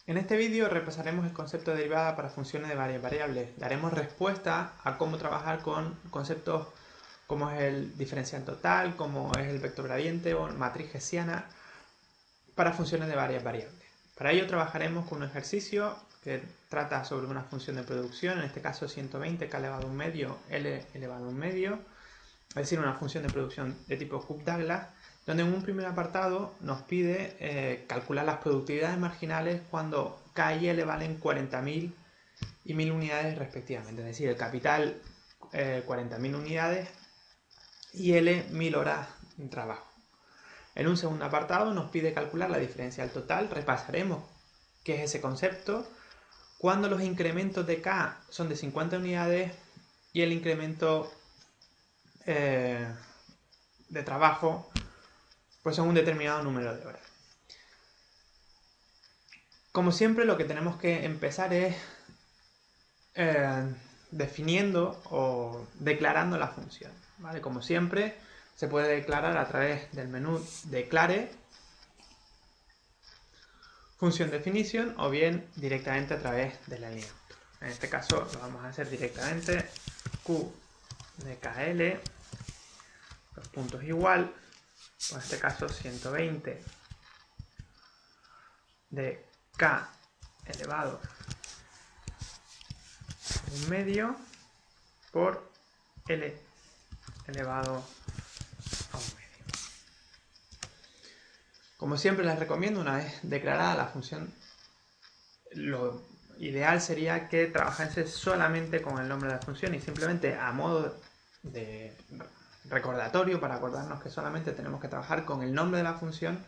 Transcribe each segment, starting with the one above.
En este vídeo repasaremos el concepto de derivada para funciones de varias variables. Daremos respuesta a cómo trabajar con conceptos como es el diferencial total, como es el vector gradiente o matriz hessiana para funciones de varias variables. Para ello trabajaremos con un ejercicio que trata sobre una función de producción, en este caso 120 k elevado a un medio, L elevado a un medio, es decir, una función de producción de tipo Cook-Douglas, donde en un primer apartado nos pide calcular las productividades marginales cuando K y L valen 40.000 y 1.000 unidades respectivamente, es decir, el capital 40.000 unidades y L 1.000 horas de trabajo. En un segundo apartado nos pide calcular la diferencial total, repasaremos qué es ese concepto, cuando los incrementos de K son de 50 unidades y el incremento de trabajo pues son un determinado número de horas. Como siempre, lo que tenemos que empezar es definiendo o declarando la función, ¿vale? Como siempre, se puede declarar a través del menú declare, función definition o bien directamente a través de la línea. En este caso lo vamos a hacer directamente q de kl, los puntos igual, en este caso 120 de k elevado a un medio por L elevado a un medio. Como siempre les recomiendo, una vez declarada la función, lo ideal sería que trabajase solamente con el nombre de la función y simplemente a modo de recordatorio para acordarnos que solamente tenemos que trabajar con el nombre de la función.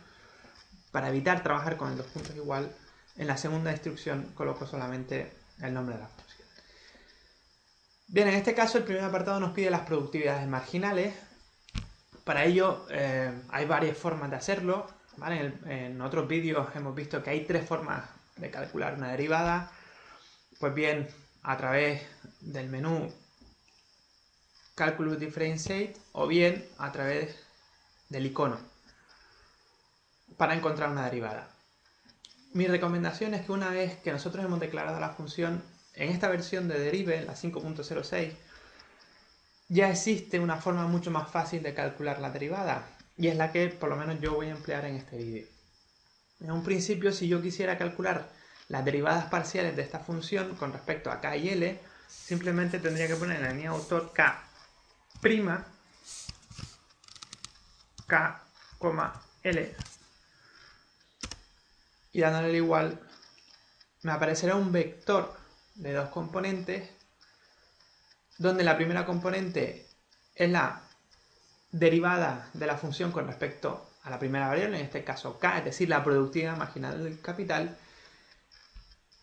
Para evitar trabajar con los puntos igual, en la segunda instrucción coloco solamente el nombre de la función. Bien, en este caso el primer apartado nos pide las productividades marginales. Para ello hay varias formas de hacerlo, ¿vale? En otros vídeos hemos visto que hay tres formas de calcular una derivada. Pues bien, a través del menú Calculus Differentiate o bien a través del icono para encontrar una derivada. Mi recomendación es que una vez que nosotros hemos declarado la función, en esta versión de Derive, la 5.06, ya existe una forma mucho más fácil de calcular la derivada, y es la que por lo menos yo voy a emplear en este vídeo. En un principio, si yo quisiera calcular las derivadas parciales de esta función con respecto a k y l, simplemente tendría que poner en la línea autor k', k, l, y dándole el igual, me aparecerá un vector de dos componentes, donde la primera componente es la derivada de la función con respecto a la primera variable, en este caso k, es decir, la productividad marginal del capital.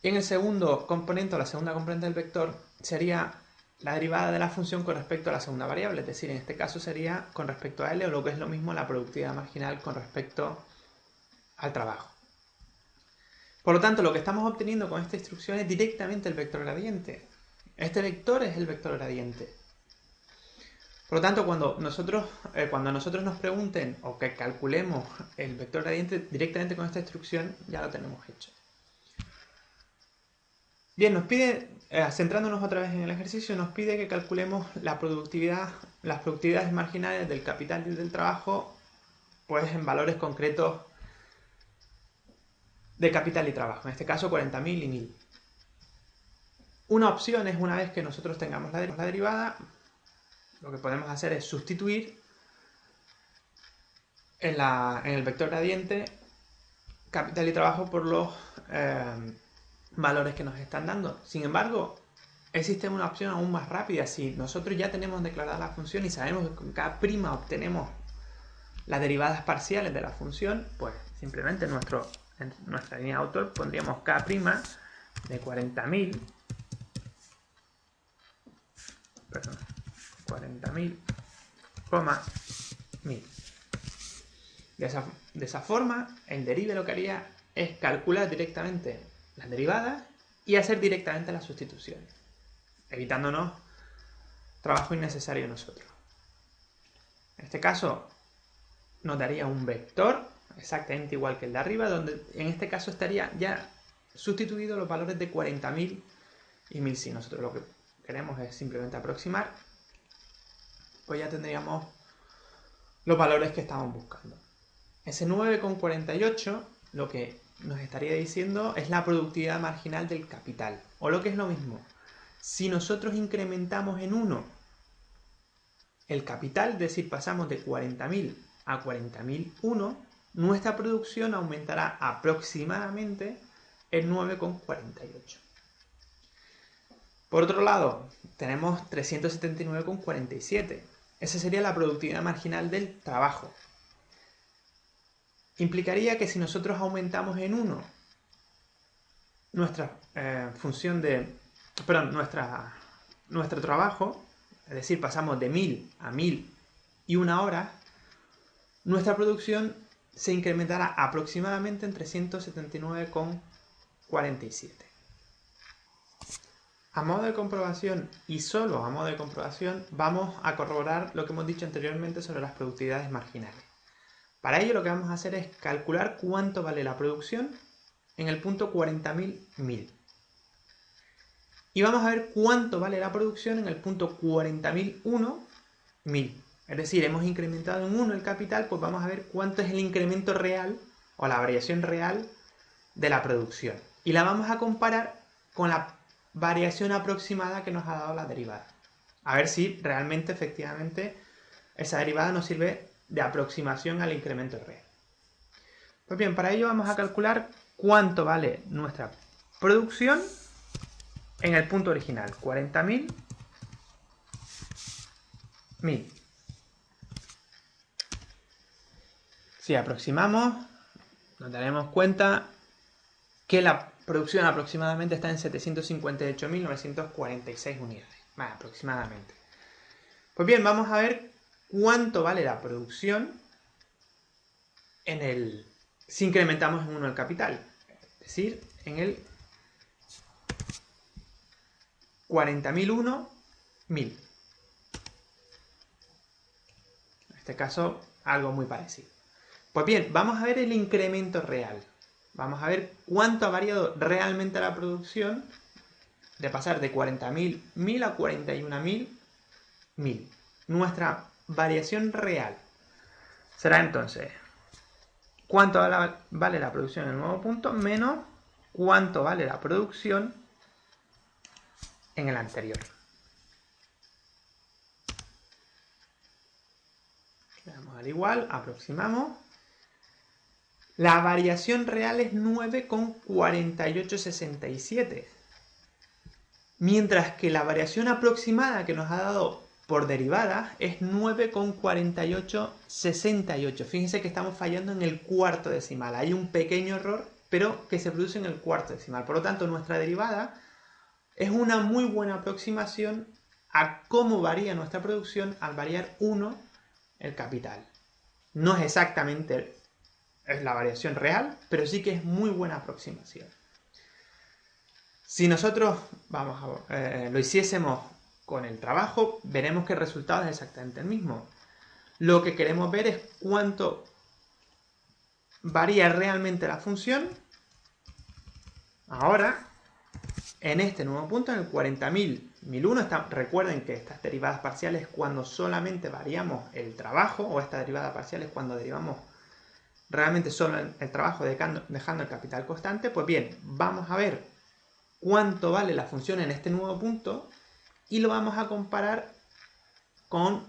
Y en el segundo componente, o la segunda componente del vector, sería la derivada de la función con respecto a la segunda variable, es decir, en este caso sería con respecto a L, o lo que es lo mismo, la productividad marginal con respecto al trabajo. Por lo tanto, lo que estamos obteniendo con esta instrucción es directamente el vector gradiente. Este vector es el vector gradiente. Por lo tanto, cuando nosotros nos pregunten o que calculemos el vector gradiente directamente con esta instrucción, ya lo tenemos hecho. Bien, nos pide, centrándonos otra vez en el ejercicio, nos pide que calculemos la productividad, las productividades marginales del capital y del trabajo, pues en valores concretos de capital y trabajo, en este caso 40.000 y 1.000. Una opción es, una vez que nosotros tengamos la derivada, lo que podemos hacer es sustituir en el vector gradiente capital y trabajo por los valores que nos están dando. Sin embargo, existe una opción aún más rápida. Si nosotros ya tenemos declarada la función y sabemos que con K' obtenemos las derivadas parciales de la función, pues simplemente en nuestra línea de autor pondríamos K' de 40.000, 40.000, 1.000. De esa forma, el derive lo que haría es calcular directamente las derivadas y hacer directamente las sustituciones, evitándonos trabajo innecesario nosotros. En este caso, nos daría un vector exactamente igual que el de arriba, donde en este caso estaría ya sustituido los valores de 40.000 y 1.000. Si nosotros lo que queremos es simplemente aproximar, pues ya tendríamos los valores que estamos buscando. Ese 9,48 lo que nos estaría diciendo es la productividad marginal del capital. O lo que es lo mismo, si nosotros incrementamos en 1 el capital, es decir, pasamos de 40.000 a 40.001, nuestra producción aumentará aproximadamente el 9,48. Por otro lado, tenemos 379,47. Esa sería la productividad marginal del trabajo. Implicaría que si nosotros aumentamos en 1 nuestra función de... Perdón, nuestro trabajo, es decir, pasamos de 1.000 a 1.001 horas, nuestra producción se incrementará aproximadamente en 379,47. A modo de comprobación, y solo a modo de comprobación, vamos a corroborar lo que hemos dicho anteriormente sobre las productividades marginales. Para ello lo que vamos a hacer es calcular cuánto vale la producción en el punto 40.000. Y vamos a ver cuánto vale la producción en el punto 40.001. Es decir, hemos incrementado en 1 el capital, pues vamos a ver cuánto es el incremento real o la variación real de la producción. Y la vamos a comparar con la variación aproximada que nos ha dado la derivada. A ver si realmente, efectivamente, esa derivada nos sirve de aproximación al incremento real. Pues bien, para ello vamos a calcular cuánto vale nuestra producción en el punto original, 40.000. Si aproximamos, nos daremos cuenta que la producción aproximadamente está en 758.946 unidades. Vale, aproximadamente. Pues bien, vamos a ver cuánto vale la producción si incrementamos en 1 el capital. Es decir, en el 40.001. En este caso, algo muy parecido. Pues bien, vamos a ver el incremento real. Vamos a ver cuánto ha variado realmente la producción de pasar de 40.000 a 41.000. Nuestra variación real será entonces cuánto vale la producción en el nuevo punto menos cuánto vale la producción en el anterior. Le damos al igual, aproximamos. La variación real es 9,4867. Mientras que la variación aproximada que nos ha dado por derivada es 9,4868. Fíjense que estamos fallando en el cuarto decimal. Hay un pequeño error, pero que se produce en el cuarto decimal. Por lo tanto, nuestra derivada es una muy buena aproximación a cómo varía nuestra producción al variar 1 el capital. No es exactamente la variación real, pero sí que es muy buena aproximación. Si nosotros lo hiciésemos con el trabajo, veremos que el resultado es exactamente el mismo. Lo que queremos ver es cuánto varía realmente la función ahora en este nuevo punto, en el 40.001. Recuerden que estas derivadas parciales cuando solamente variamos el trabajo, o esta derivada parcial es cuando derivamos realmente solo el trabajo dejando el capital constante. Pues bien, vamos a ver cuánto vale la función en este nuevo punto y lo vamos a comparar con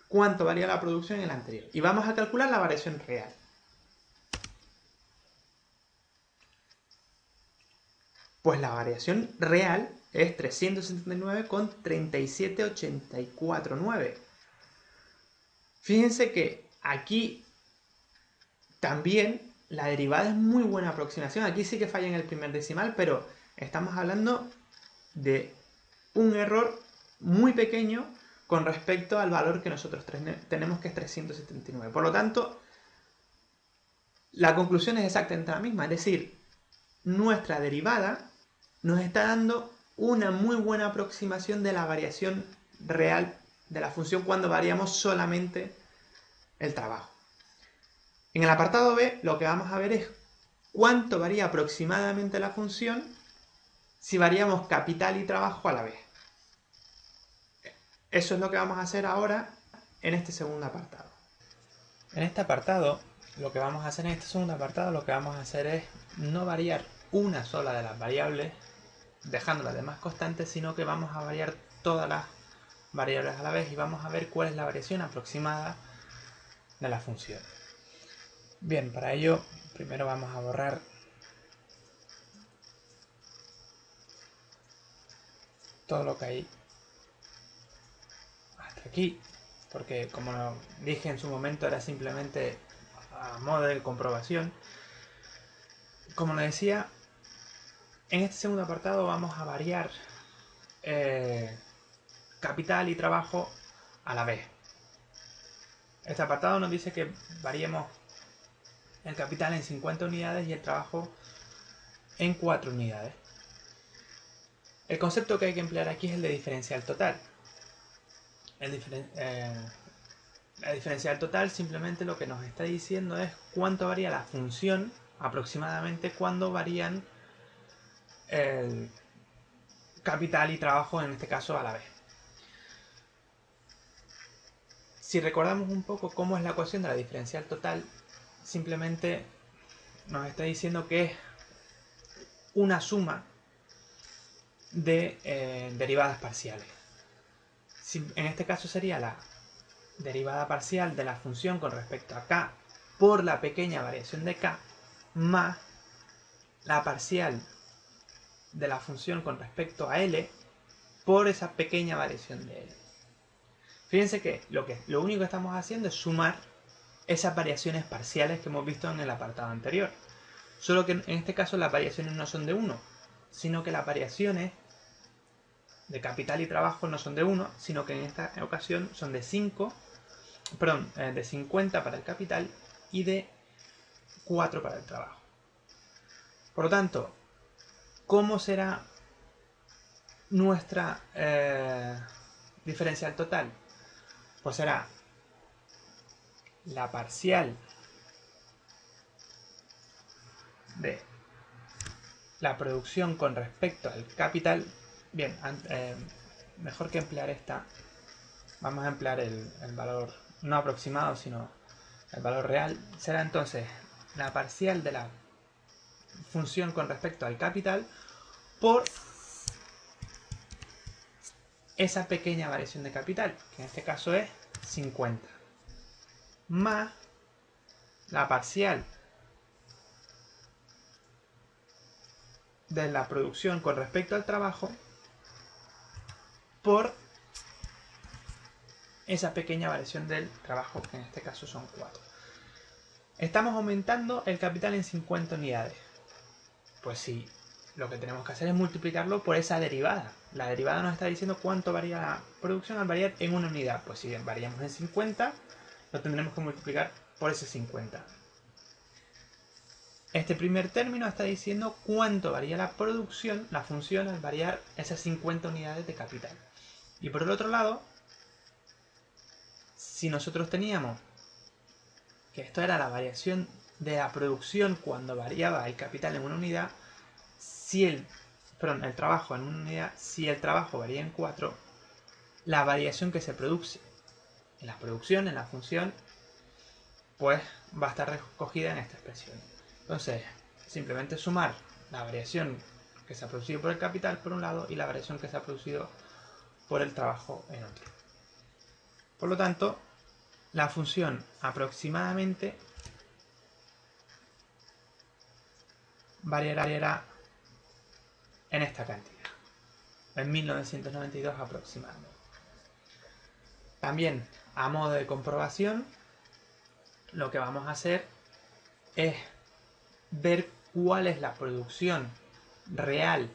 cuánto valía la producción en el anterior. Y vamos a calcular la variación real. Pues la variación real es 379,37849. Fíjense que aquí también la derivada es muy buena aproximación. Aquí sí que falla en el primer decimal, pero estamos hablando de un error muy pequeño con respecto al valor que nosotros tenemos, que es 379. Por lo tanto, la conclusión es exactamente la misma. Es decir, nuestra derivada nos está dando una muy buena aproximación de la variación real de la función cuando variamos solamente el trabajo. En el apartado B lo que vamos a ver es cuánto varía aproximadamente la función si variamos capital y trabajo a la vez. Eso es lo que vamos a hacer ahora en este segundo apartado. En este apartado, lo que vamos a hacer es no variar una sola de las variables, dejando las demás constantes, sino que vamos a variar todas las variables a la vez y vamos a ver cuál es la variación aproximada de la función. Bien, para ello primero vamos a borrar todo lo que hay hasta aquí, porque como dije en su momento era simplemente a modo de comprobación. Como les decía, en este segundo apartado vamos a variar capital y trabajo a la vez. Este apartado nos dice que variemos el capital en 50 unidades y el trabajo en 4 unidades. El concepto que hay que emplear aquí es el de diferencial total. La diferencial total simplemente lo que nos está diciendo es cuánto varía la función aproximadamente cuando varían el capital y trabajo, en este caso a la vez. Si recordamos un poco cómo es la ecuación de la diferencial total, simplemente nos está diciendo que es una suma de derivadas parciales. En este caso sería la derivada parcial de la función con respecto a k por la pequeña variación de k más la parcial de la función con respecto a L por esa pequeña variación de L. Fíjense que lo único que estamos haciendo es sumar esas variaciones parciales que hemos visto en el apartado anterior. Solo que en este caso las variaciones no son de 1, sino que las variaciones de capital y trabajo no son de 1, sino que en esta ocasión son de 50 para el capital y de 4 para el trabajo. Por lo tanto, ¿cómo será nuestra diferencial total? Pues será la parcial de la producción con respecto al capital. Bien, mejor que emplear esta, vamos a emplear el valor no aproximado, sino el valor real. Será entonces la parcial de la función con respecto al capital por esa pequeña variación de capital, que en este caso es 50, más la parcial de la producción con respecto al trabajo por esa pequeña variación del trabajo, que en este caso son 4. Estamos aumentando el capital en 50 unidades. Pues sí, lo que tenemos que hacer es multiplicarlo por esa derivada. La derivada nos está diciendo cuánto varía la producción al variar en una unidad. Pues si variamos en 50, lo tendremos que multiplicar por ese 50. Este primer término está diciendo cuánto varía la producción, la función, al variar esas 50 unidades de capital. Y por el otro lado, si nosotros teníamos que esto era la variación de la producción cuando variaba el capital en una unidad, el trabajo en una unidad, si el trabajo varía en 4, la variación que se produce en la producción, en la función, pues va a estar recogida en esta expresión. Entonces, simplemente sumar la variación que se ha producido por el capital por un lado y la variación que se ha producido por el trabajo en otro. Por lo tanto, la función aproximadamente variará en esta cantidad, en 1992 aproximadamente. También, a modo de comprobación, lo que vamos a hacer es ver cuál es la producción real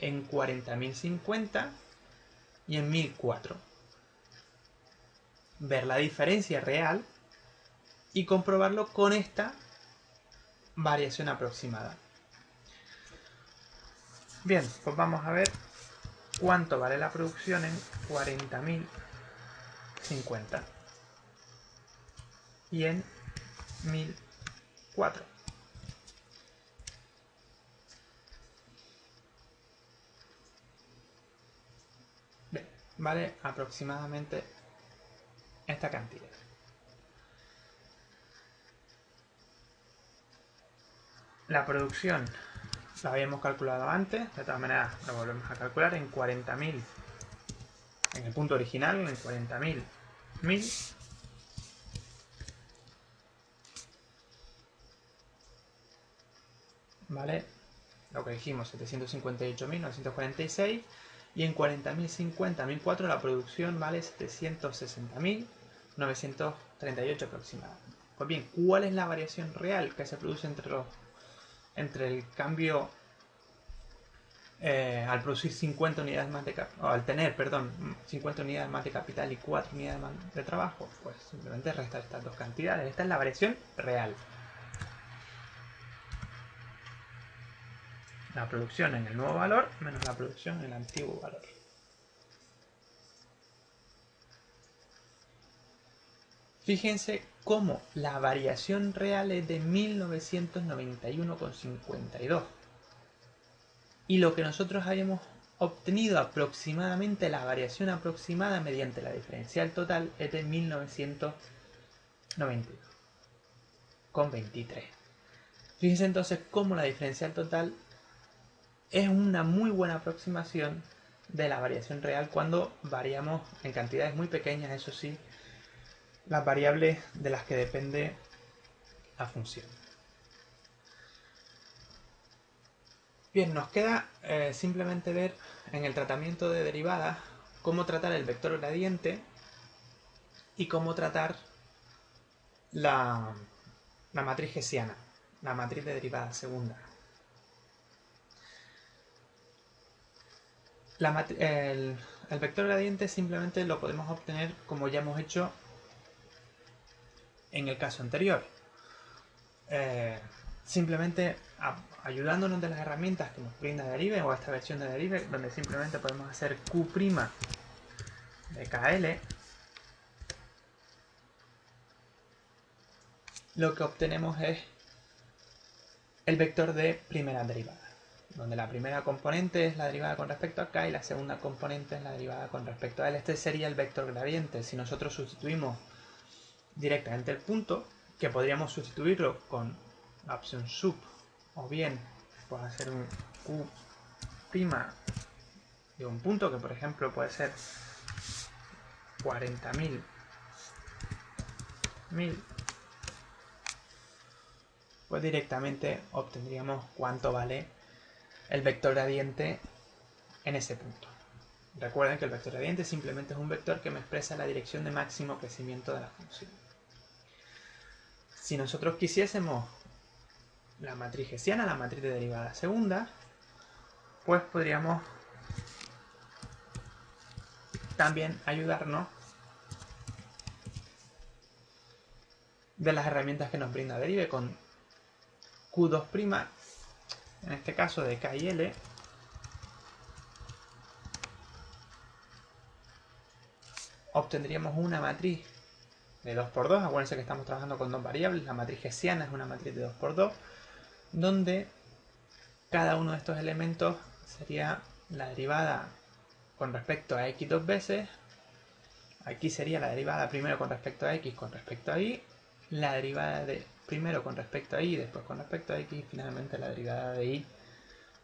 en 40.050 y en 1004. Ver la diferencia real y comprobarlo con esta variación aproximada. Bien, pues vamos a ver cuánto vale la producción en 40.050 y en 1004. vale aproximadamente esta cantidad. La producción la habíamos calculado antes, de todas maneras lo volvemos a calcular en 40.000, en el punto original, en 40.000, 1000. ¿Vale? Lo que dijimos, 758.946. Y en 40.050, 1004 la producción vale 760.938 aproximadamente. Pues bien, ¿cuál es la variación real que se produce entre el cambio al producir 50 unidades más de capital, o al tener, perdón, 50 unidades más de capital y 4 unidades más de trabajo? Pues simplemente restar estas dos cantidades. Esta es la variación real. La producción en el nuevo valor menos la producción en el antiguo valor. Fíjense cómo la variación real es de 1991,52. Y lo que nosotros habíamos obtenido aproximadamente, la variación aproximada mediante la diferencial total, es de 1992,23. Fíjense entonces cómo la diferencial total es una muy buena aproximación de la variación real cuando variamos en cantidades muy pequeñas, eso sí, las variables de las que depende la función. Bien, nos queda simplemente ver en el tratamiento de derivadas cómo tratar el vector gradiente y cómo tratar la matriz hessiana, la matriz de derivada segunda. El vector gradiente simplemente lo podemos obtener como ya hemos hecho en el caso anterior. Simplemente ayudándonos de las herramientas que nos brinda Derive o esta versión de Derive, donde simplemente podemos hacer Q' de KL, lo que obtenemos es el vector de primera derivada, donde la primera componente es la derivada con respecto a K y la segunda componente es la derivada con respecto a L. Este sería el vector gradiente. Si nosotros sustituimos directamente el punto, que podríamos sustituirlo con la opción sub, o bien pues hacer un Q' de un punto que por ejemplo puede ser 40.000, 1000, pues directamente obtendríamos cuánto vale el vector gradiente en ese punto. Recuerden que el vector gradiente simplemente es un vector que me expresa la dirección de máximo crecimiento de la función. Si nosotros quisiésemos la matriz hessiana, la matriz de derivada segunda, pues podríamos también ayudarnos de las herramientas que nos brinda Derive con Q2', en este caso de K y L, obtendríamos una matriz de 2×2. Acuérdense que estamos trabajando con dos variables. La matriz hessiana es una matriz de 2×2, donde cada uno de estos elementos sería la derivada con respecto a x dos veces. Aquí sería la derivada primero con respecto a x con respecto a y, la derivada de primero con respecto a y, después con respecto a x, y finalmente la derivada de y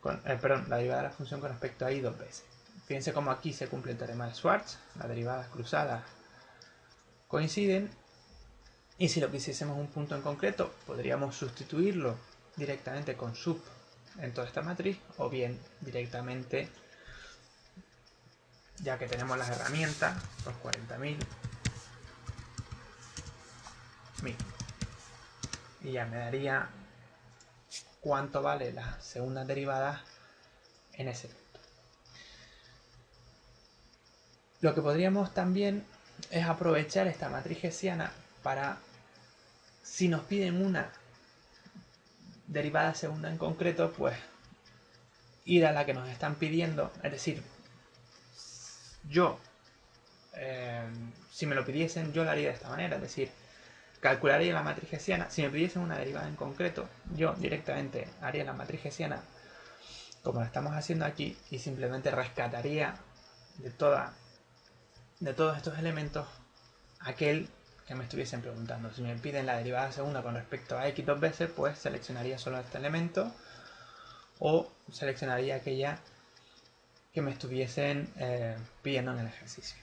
la derivada de la función con respecto a y dos veces. Fíjense cómo aquí se cumple el teorema de Schwarz, las derivadas cruzadas coinciden, y si lo quisiésemos un punto en concreto, podríamos sustituirlo directamente con sub en toda esta matriz, o bien directamente, ya que tenemos las herramientas, pues 40.000, 1000. Y ya me daría cuánto vale la segunda derivada en ese punto. Lo que podríamos también es aprovechar esta matriz hessiana para, si nos piden una derivada segunda en concreto, pues ir a la que nos están pidiendo. Es decir, yo, si me lo pidiesen, yo lo haría de esta manera. Es decir, calcularía la matriz hessiana. Si me pidiesen una derivada en concreto, yo directamente haría la matriz hessiana como lo estamos haciendo aquí y simplemente rescataría de toda de todos estos elementos aquel que me estuviesen preguntando. Si me piden la derivada segunda con respecto a x dos veces, pues seleccionaría solo este elemento, o seleccionaría aquella que me estuviesen pidiendo en el ejercicio.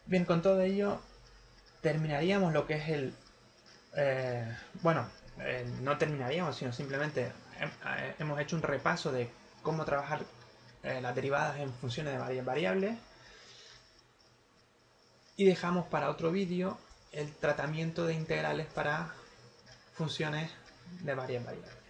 Bien, con todo ello terminaríamos lo que es el... no terminaríamos, sino simplemente hemos hecho un repaso de cómo trabajar las derivadas en funciones de varias variables, y dejamos para otro vídeo el tratamiento de integrales para funciones de varias variables.